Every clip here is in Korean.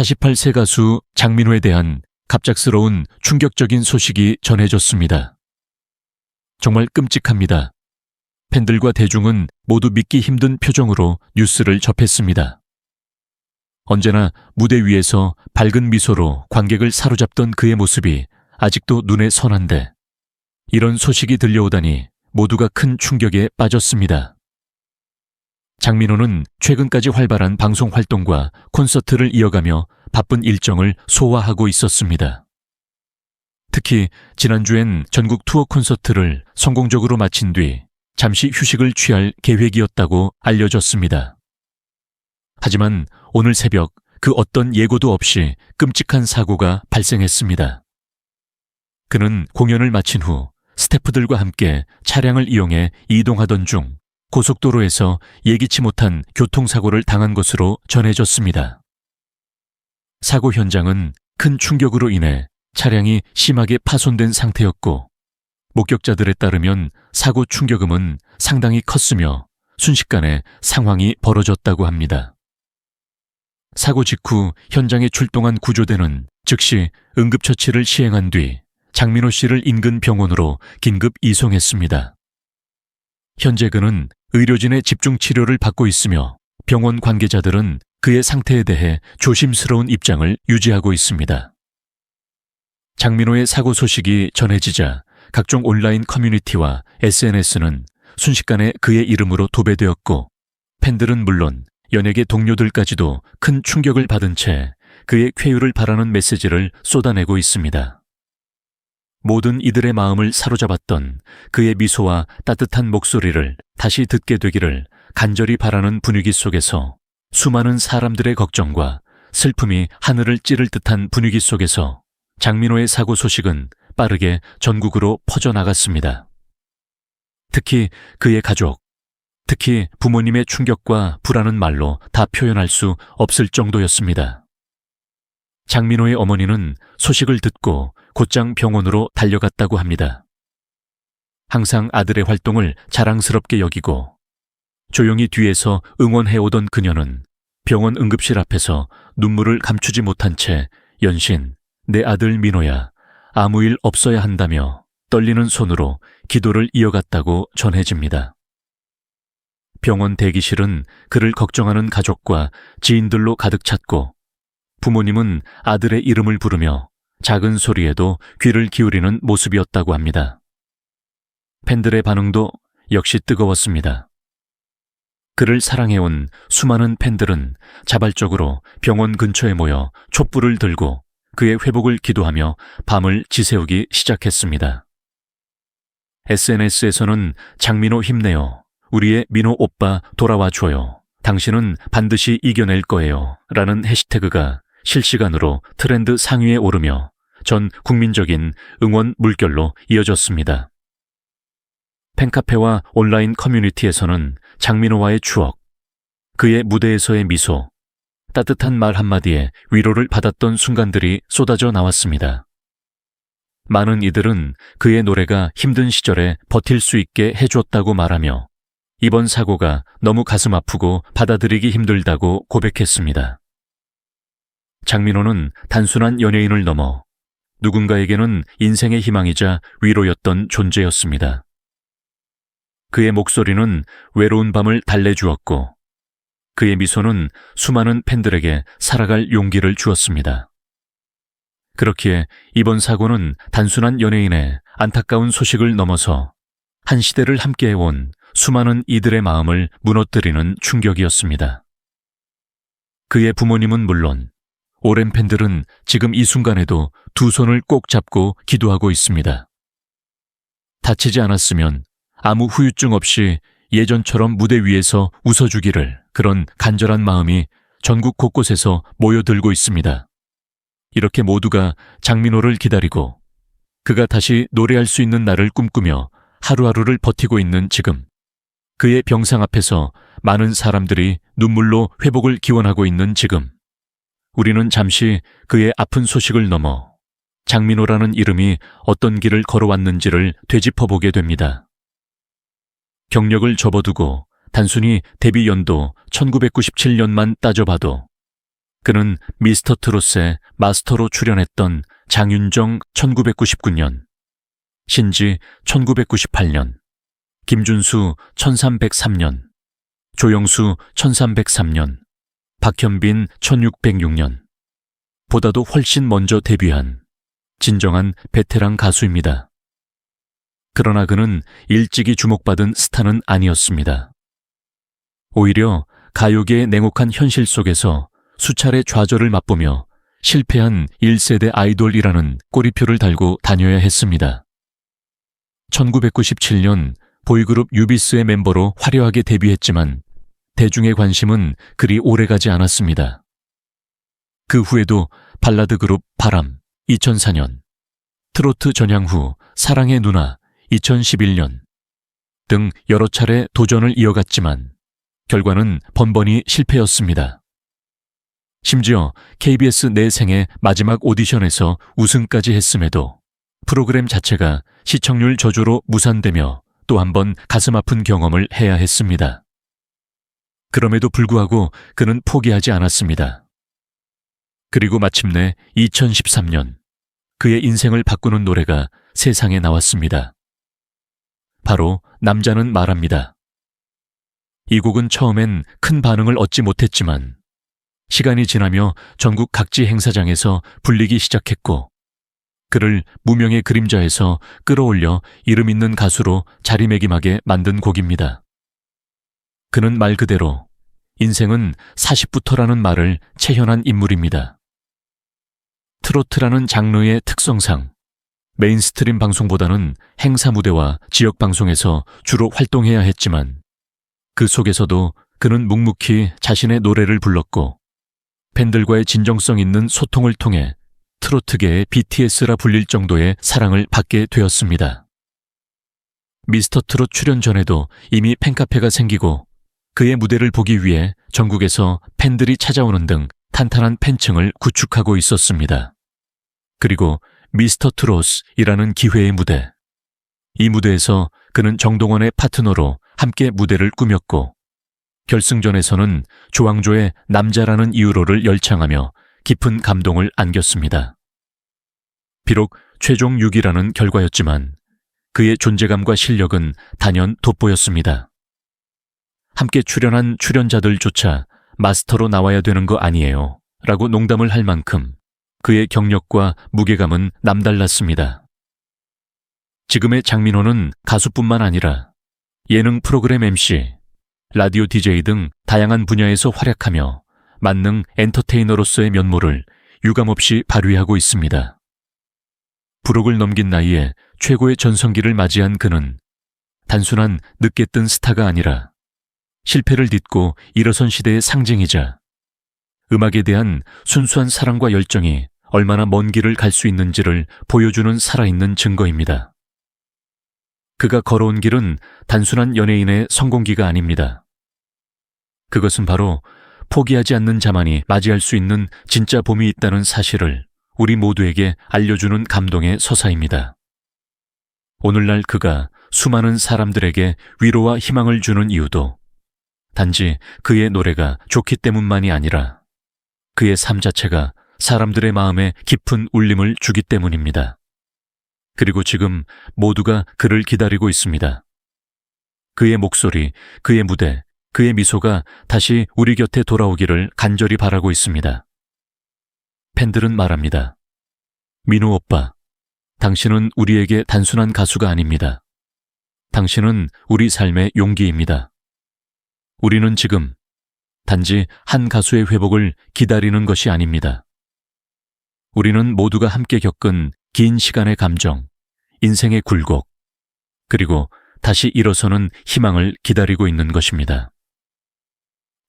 48세 가수 장민호에 대한 갑작스러운 충격적인 소식이 전해졌습니다. 정말 끔찍합니다. 팬들과 대중은 모두 믿기 힘든 표정으로 뉴스를 접했습니다. 언제나 무대 위에서 밝은 미소로 관객을 사로잡던 그의 모습이 아직도 눈에 선한데 이런 소식이 들려오다니 모두가 큰 충격에 빠졌습니다. 장민호는 최근까지 활발한 방송 활동과 콘서트를 이어가며 바쁜 일정을 소화하고 있었습니다. 특히 지난주엔 전국 투어 콘서트를 성공적으로 마친 뒤 잠시 휴식을 취할 계획이었다고 알려졌습니다. 하지만 오늘 새벽 그 어떤 예고도 없이 끔찍한 사고가 발생했습니다. 그는 공연을 마친 후 스태프들과 함께 차량을 이용해 이동하던 중 고속도로에서 예기치 못한 교통사고를 당한 것으로 전해졌습니다. 사고 현장은 큰 충격으로 인해 차량이 심하게 파손된 상태였고 목격자들에 따르면 사고 충격음은 상당히 컸으며 순식간에 상황이 벌어졌다고 합니다. 사고 직후 현장에 출동한 구조대는 즉시 응급처치를 시행한 뒤 장민호 씨를 인근 병원으로 긴급 이송했습니다. 현재 그는 의료진의 집중 치료를 받고 있으며 병원 관계자들은 그의 상태에 대해 조심스러운 입장을 유지하고 있습니다. 장민호의 사고 소식이 전해지자 각종 온라인 커뮤니티와 SNS는 순식간에 그의 이름으로 도배되었고 팬들은 물론 연예계 동료들까지도 큰 충격을 받은 채 그의 쾌유를 바라는 메시지를 쏟아내고 있습니다. 모든 이들의 마음을 사로잡았던 그의 미소와 따뜻한 목소리를 다시 듣게 되기를 간절히 바라는 분위기 속에서 수많은 사람들의 걱정과 슬픔이 하늘을 찌를 듯한 분위기 속에서 장민호의 사고 소식은 빠르게 전국으로 퍼져나갔습니다. 특히 그의 가족, 특히 부모님의 충격과 불안은 말로 다 표현할 수 없을 정도였습니다. 장민호의 어머니는 소식을 듣고 곧장 병원으로 달려갔다고 합니다. 항상 아들의 활동을 자랑스럽게 여기고 조용히 뒤에서 응원해오던 그녀는 병원 응급실 앞에서 눈물을 감추지 못한 채 연신 내 아들 민호야, 아무 일 없어야 한다며 떨리는 손으로 기도를 이어갔다고 전해집니다. 병원 대기실은 그를 걱정하는 가족과 지인들로 가득 찼고 부모님은 아들의 이름을 부르며 작은 소리에도 귀를 기울이는 모습이었다고 합니다. 팬들의 반응도 역시 뜨거웠습니다. 그를 사랑해온 수많은 팬들은 자발적으로 병원 근처에 모여 촛불을 들고 그의 회복을 기도하며 밤을 지새우기 시작했습니다. SNS에서는 장민호 힘내요. 우리의 민호 오빠 돌아와줘요. 당신은 반드시 이겨낼 거예요. 라는 해시태그가 실시간으로 트렌드 상위에 오르며 전 국민적인 응원 물결로 이어졌습니다. 팬카페와 온라인 커뮤니티에서는 장민호와의 추억, 그의 무대에서의 미소, 따뜻한 말 한마디에 위로를 받았던 순간들이 쏟아져 나왔습니다. 많은 이들은 그의 노래가 힘든 시절에 버틸 수 있게 해줬다고 말하며 이번 사고가 너무 가슴 아프고 받아들이기 힘들다고 고백했습니다. 장민호는 단순한 연예인을 넘어 누군가에게는 인생의 희망이자 위로였던 존재였습니다. 그의 목소리는 외로운 밤을 달래주었고 그의 미소는 수많은 팬들에게 살아갈 용기를 주었습니다. 그렇기에 이번 사고는 단순한 연예인의 안타까운 소식을 넘어서 한 시대를 함께해온 수많은 이들의 마음을 무너뜨리는 충격이었습니다. 그의 부모님은 물론 오랜 팬들은 지금 이 순간에도 두 손을 꼭 잡고 기도하고 있습니다. 다치지 않았으면 아무 후유증 없이 예전처럼 무대 위에서 웃어주기를 그런 간절한 마음이 전국 곳곳에서 모여들고 있습니다. 이렇게 모두가 장민호를 기다리고 그가 다시 노래할 수 있는 날을 꿈꾸며 하루하루를 버티고 있는 지금 그의 병상 앞에서 많은 사람들이 눈물로 회복을 기원하고 있는 지금 우리는 잠시 그의 아픈 소식을 넘어 장민호라는 이름이 어떤 길을 걸어왔는지를 되짚어보게 됩니다. 경력을 접어두고 단순히 데뷔 연도 1997년만 따져봐도 그는 미스터 트롯의 마스터로 출연했던 장윤정 1999년, 신지 1998년, 김준수 1303년, 조영수 1303년, 박현빈 1606년, 보다도 훨씬 먼저 데뷔한 진정한 베테랑 가수입니다. 그러나 그는 일찍이 주목받은 스타는 아니었습니다. 오히려 가요계의 냉혹한 현실 속에서 수차례 좌절을 맛보며 실패한 1세대 아이돌이라는 꼬리표를 달고 다녀야 했습니다. 1997년 보이그룹 유비스의 멤버로 화려하게 데뷔했지만 대중의 관심은 그리 오래가지 않았습니다. 그 후에도 발라드 그룹 바람 2004년, 트로트 전향 후 사랑의 누나 2011년 등 여러 차례 도전을 이어갔지만 결과는 번번이 실패였습니다. 심지어 KBS 내 생애 마지막 오디션에서 우승까지 했음에도 프로그램 자체가 시청률 저조로 무산되며 또 한 번 가슴 아픈 경험을 해야 했습니다. 그럼에도 불구하고 그는 포기하지 않았습니다. 그리고 마침내 2013년 그의 인생을 바꾸는 노래가 세상에 나왔습니다. 바로 남자는 말합니다. 이 곡은 처음엔 큰 반응을 얻지 못했지만 시간이 지나며 전국 각지 행사장에서 불리기 시작했고 그를 무명의 그림자에서 끌어올려 이름 있는 가수로 자리매김하게 만든 곡입니다. 그는 말 그대로 인생은 40부터라는 말을 체현한 인물입니다. 트로트라는 장르의 특성상 메인스트림 방송보다는 행사 무대와 지역 방송에서 주로 활동해야 했지만 그 속에서도 그는 묵묵히 자신의 노래를 불렀고 팬들과의 진정성 있는 소통을 통해 트로트계의 BTS라 불릴 정도의 사랑을 받게 되었습니다. 미스터 트롯 출연 전에도 이미 팬카페가 생기고 그의 무대를 보기 위해 전국에서 팬들이 찾아오는 등 탄탄한 팬층을 구축하고 있었습니다. 그리고 미스터 트롯이라는 기회의 무대. 이 무대에서 그는 정동원의 파트너로 함께 무대를 꾸몄고 결승전에서는 조항조의 남자라는 이유로를 열창하며 깊은 감동을 안겼습니다. 비록 최종 6위라는 결과였지만 그의 존재감과 실력은 단연 돋보였습니다. 함께 출연한 출연자들조차 마스터로 나와야 되는 거 아니에요 라고 농담을 할 만큼 그의 경력과 무게감은 남달랐습니다. 지금의 장민호는 가수뿐만 아니라 예능 프로그램 MC, 라디오 DJ 등 다양한 분야에서 활약하며 만능 엔터테이너로서의 면모를 유감없이 발휘하고 있습니다. 불혹을 넘긴 나이에 최고의 전성기를 맞이한 그는 단순한 늦게 뜬 스타가 아니라 실패를 딛고 일어선 시대의 상징이자 음악에 대한 순수한 사랑과 열정이 얼마나 먼 길을 갈 수 있는지를 보여주는 살아있는 증거입니다. 그가 걸어온 길은 단순한 연예인의 성공기가 아닙니다. 그것은 바로 포기하지 않는 자만이 맞이할 수 있는 진짜 봄이 있다는 사실을 우리 모두에게 알려주는 감동의 서사입니다. 오늘날 그가 수많은 사람들에게 위로와 희망을 주는 이유도 단지 그의 노래가 좋기 때문만이 아니라 그의 삶 자체가 사람들의 마음에 깊은 울림을 주기 때문입니다. 그리고 지금 모두가 그를 기다리고 있습니다. 그의 목소리, 그의 무대, 그의 미소가 다시 우리 곁에 돌아오기를 간절히 바라고 있습니다. 팬들은 말합니다. 민호 오빠, 당신은 우리에게 단순한 가수가 아닙니다. 당신은 우리 삶의 용기입니다. 우리는 지금 단지 한 가수의 회복을 기다리는 것이 아닙니다. 우리는 모두가 함께 겪은 긴 시간의 감정, 인생의 굴곡, 그리고 다시 일어서는 희망을 기다리고 있는 것입니다.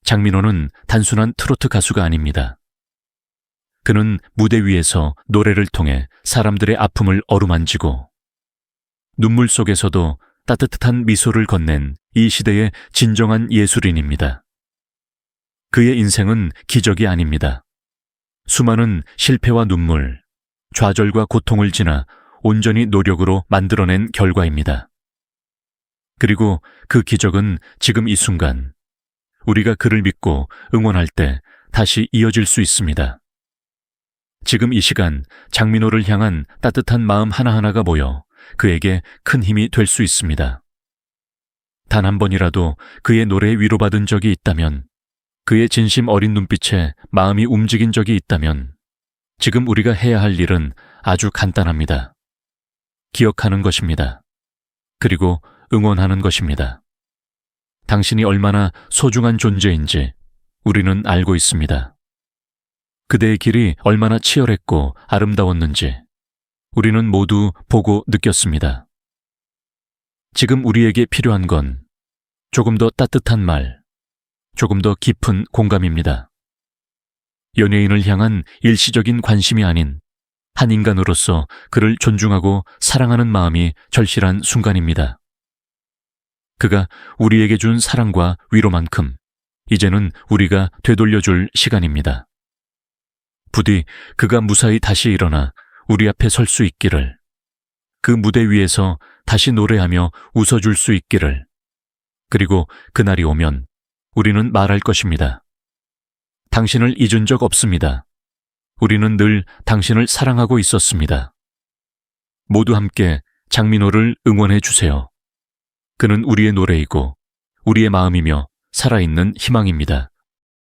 장민호는 단순한 트로트 가수가 아닙니다. 그는 무대 위에서 노래를 통해 사람들의 아픔을 어루만지고 눈물 속에서도 따뜻한 미소를 건넨 이 시대의 진정한 예술인입니다. 그의 인생은 기적이 아닙니다. 수많은 실패와 눈물, 좌절과 고통을 지나 온전히 노력으로 만들어낸 결과입니다. 그리고 그 기적은 지금 이 순간 우리가 그를 믿고 응원할 때 다시 이어질 수 있습니다. 지금 이 시간 장민호를 향한 따뜻한 마음 하나하나가 모여 그에게 큰 힘이 될 수 있습니다. 단 한 번이라도 그의 노래에 위로받은 적이 있다면, 그의 진심 어린 눈빛에 마음이 움직인 적이 있다면, 지금 우리가 해야 할 일은 아주 간단합니다. 기억하는 것입니다. 그리고 응원하는 것입니다. 당신이 얼마나 소중한 존재인지 우리는 알고 있습니다. 그대의 길이 얼마나 치열했고 아름다웠는지 우리는 모두 보고 느꼈습니다. 지금 우리에게 필요한 건 조금 더 따뜻한 말, 조금 더 깊은 공감입니다. 연예인을 향한 일시적인 관심이 아닌 한 인간으로서 그를 존중하고 사랑하는 마음이 절실한 순간입니다. 그가 우리에게 준 사랑과 위로만큼 이제는 우리가 되돌려줄 시간입니다. 부디 그가 무사히 다시 일어나 우리 앞에 설 수 있기를, 그 무대 위에서 다시 노래하며 웃어줄 수 있기를, 그리고 그날이 오면 우리는 말할 것입니다. 당신을 잊은 적 없습니다. 우리는 늘 당신을 사랑하고 있었습니다. 모두 함께 장민호를 응원해 주세요. 그는 우리의 노래이고 우리의 마음이며 살아있는 희망입니다.